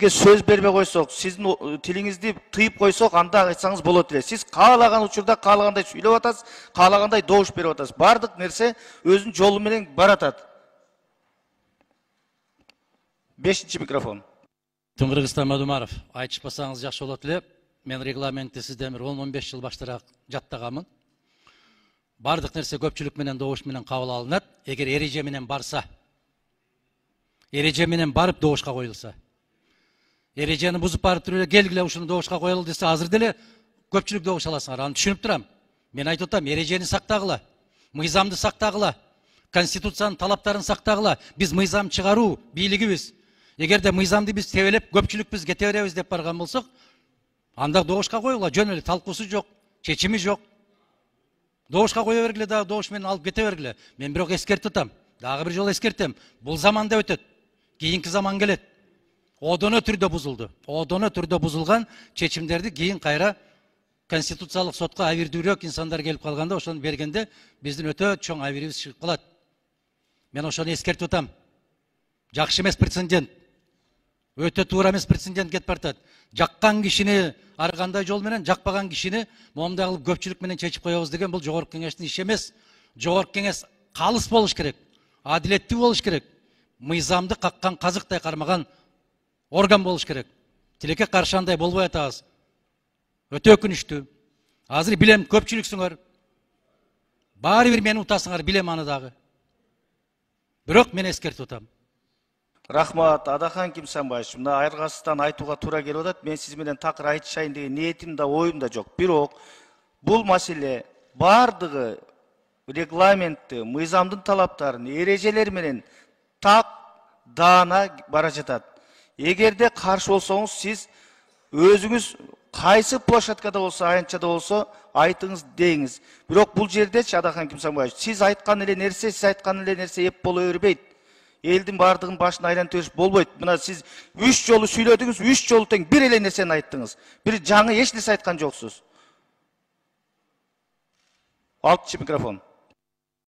сизге сөз бербей койсок, сиздин тилиңизди тыйып койсок, анда айтсаңыз болот эле. Сиз каалаган учурда каалагандай сүйлөп атасыз, каалагандай добуш берип атасыз. Бардык нерсе өзүнүн жолу менен баратат. 5-чи микрофон. Кыргызстан Мадумаров, айтышпасаңыз жакшы болот эле. Мен регламентти сизден 10-15 жыл баштараак жаттаганмын. Бардык нерсе көпчүлүк менен добуш менен кабыл алынат. Эгер эреже менен барса, эреже менен барып добушка коюлса. Эрежени бузуп барып туруп келгиле ушуну добушка коелу десе, азыр деле көпчүлүк добуш аласыңар. Аны түшүнүп турам. Мен айтып атам, эрежени сактагыла, мыйзамды сактагыла, конституциянын талаптарын сактагыла. Биз мыйзам чыгаруу бийлигибиз. Эгерде мыйзамды биз тебелеп, көпчүлүк биз кете беребиз деп барган болсок, анда добушка коюла, жөн эле талкуусу жок, чечими жок. Добушка кое бергиле, да добуш менен алып кете бергиле. Мен бирок эскертип атам. Дагы бир жолу эскертем. Бул заманда өтөт. Кийинки заман келет. Одоно түрдө бузулду. Одоно түрдө бузулган чечимдерди кийин кайра конституциялык сотко абийирдүүрөөк инсандар келип калганда, ошону бергенде биздин өтө чоң абийирибиз чыгып калат. Мен ошону эскертип атам. Жакшы эмес прецедент. Өтө туура эмес прецедент кетип баратат. Жаккан кишини ар кандай жол менен, жакпаган кишини момундай кылып көпчүлүк менен чечип коебуз деген бул жогорку кеңештин иши эмес. Жогорку кеңеш калыс болуш керек. Адилеттүү болуш керек. Мыйзамды каккан казыктай кармаган орган болуш керек. Тилекке каршы андай болбой атабыз. Өтө өкүнүчтүү. Азыр билем көпчүлүксүңөр. Баары бир мени утасыңар, билем аны дагы. Бирок мен эскертип атам. Рахмат, Адахан Кимсанбаевич. Мына айыргасыздан айтууга туура келип атат. Мен сиз менен такыр айтышайын деген ниетим да, оюм да жок. Бирок бул маселе бардыгы регламентти, мыйзамдын талаптарын, эрежелери менен так даана бара жатат. Эгерде каршы болсоңуз, сиз өзүңүз кайсы площадкада болсо, аянтчада болсо, айтыңыз дейиңиз. Бирок бул жердечи, Адахан Кимсанбаевич, сиз айткан эле нерсе эп боло бербейт. Элдин бардыгын башын айлантып бериш болбойт. Мына сиз 3 жолу сүйлөдүңүз, 3 жолу тең бир эле нерсени айттыңыз. Бир жаңы эч нерсе айткан жоксуз. 6-чы микрофон.